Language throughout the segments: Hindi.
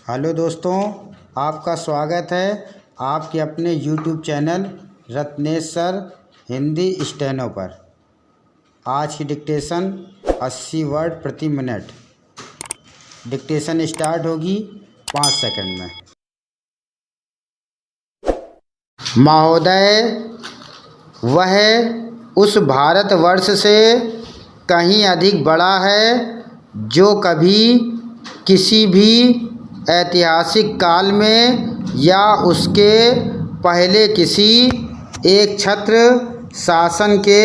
हेलो दोस्तों, आपका स्वागत है आपके अपने YouTube channel Ratnesh sir Hindi steno पर। आज की डिक्टेशन 80 वर्ड प्रति मिनट। डिक्टेशन स्टार्ट होगी 5 सेकंड में। महोदय, वह उस भारतवर्ष से कहीं अधिक बड़ा है जो कभी किसी भी ऐतिहासिक काल में या उसके पहले किसी एक छत्र शासन के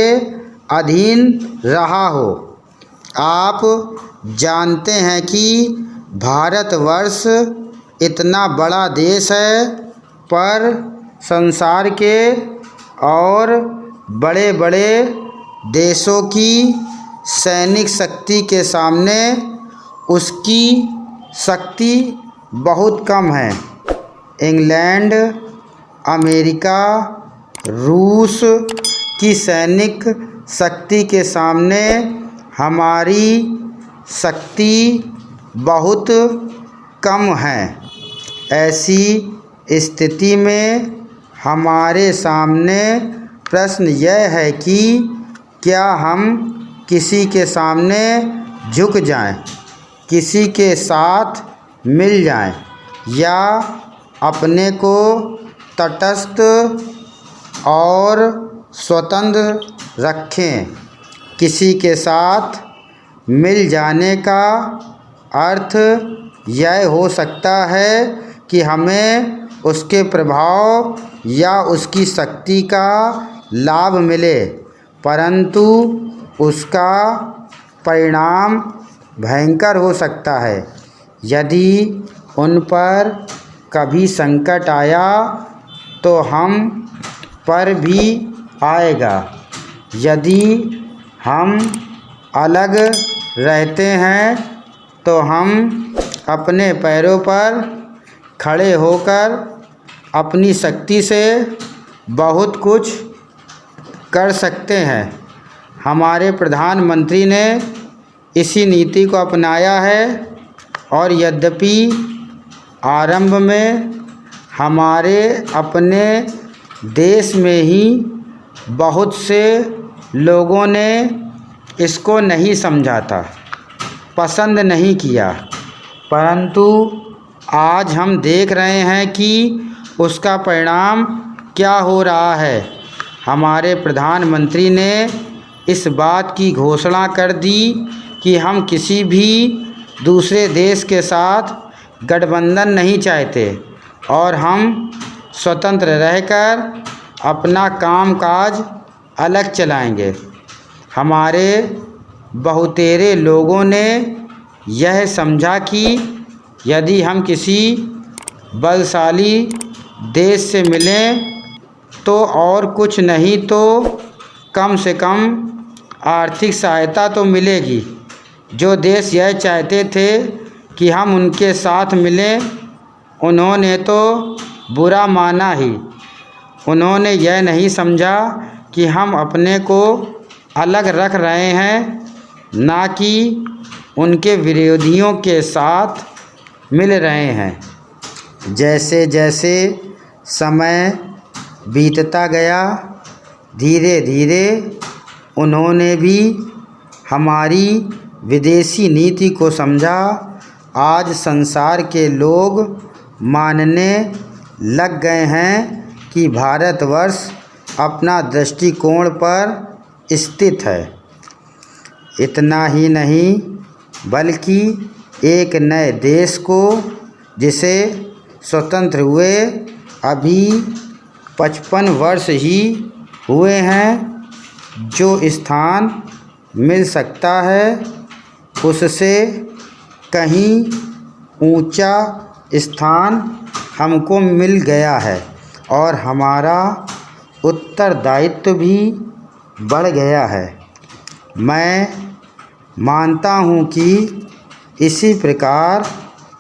अधीन रहा हो। आप जानते हैं कि भारतवर्ष इतना बड़ा देश है, पर संसार के और बड़े बड़े देशों की सैनिक शक्ति के सामने उसकी शक्ति बहुत कम है। इंग्लैंड, अमेरिका, रूस की सैनिक शक्ति के सामने हमारी शक्ति बहुत कम है। ऐसी स्थिति में हमारे सामने प्रश्न यह है कि क्या हम किसी के सामने झुक जाएं, किसी के साथ मिल जाएं, या अपने को तटस्थ और स्वतंत्र रखें। किसी के साथ मिल जाने का अर्थ यह हो सकता है कि हमें उसके प्रभाव या उसकी शक्ति का लाभ मिले, परंतु उसका परिणाम भयंकर हो सकता है। यदि उन पर कभी संकट आया तो हम पर भी आएगा। यदि हम अलग रहते हैं तो हम अपने पैरों पर खड़े होकर अपनी शक्ति से बहुत कुछ कर सकते हैं। हमारे प्रधानमंत्री ने इसी नीति को अपनाया है, और यद्यपि आरंभ में हमारे अपने देश में ही बहुत से लोगों ने इसको नहीं समझा था, पसंद नहीं किया, परंतु आज हम देख रहे हैं कि उसका परिणाम क्या हो रहा है। हमारे प्रधानमंत्री ने इस बात की घोषणा कर दी कि हम किसी भी दूसरे देश के साथ गठबंधन नहीं चाहते और हम स्वतंत्र रहकर अपना कामकाज अलग चलाएंगे। हमारे बहुतेरे लोगों ने यह समझा कि यदि हम किसी बलशाली देश से मिलें तो और कुछ नहीं तो कम से कम आर्थिक सहायता तो मिलेगी। जो देश यह चाहते थे कि हम उनके साथ मिलें, उन्होंने तो बुरा माना ही। उन्होंने यह नहीं समझा कि हम अपने को अलग रख रहे हैं, ना कि उनके विरोधियों के साथ मिल रहे हैं। जैसे जैसे समय बीतता गया, धीरे धीरे उन्होंने भी हमारी विदेशी नीति को समझा। आज संसार के लोग मानने लग गए हैं कि भारतवर्ष अपना दृष्टिकोण पर स्थित है। इतना ही नहीं, बल्कि एक नए देश को, जिसे स्वतंत्र हुए अभी 55 वर्ष ही हुए हैं, जो स्थान मिल सकता है उससे कहीं ऊंचा स्थान हमको मिल गया है, और हमारा उत्तरदायित्व भी बढ़ गया है। मैं मानता हूँ कि इसी प्रकार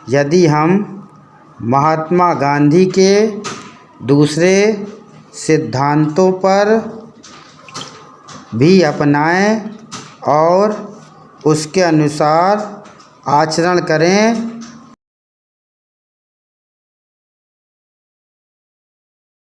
यदि हम महात्मा गांधी के दूसरे सिद्धांतों पर भी अपनाएं और उसके अनुसार आचरण करें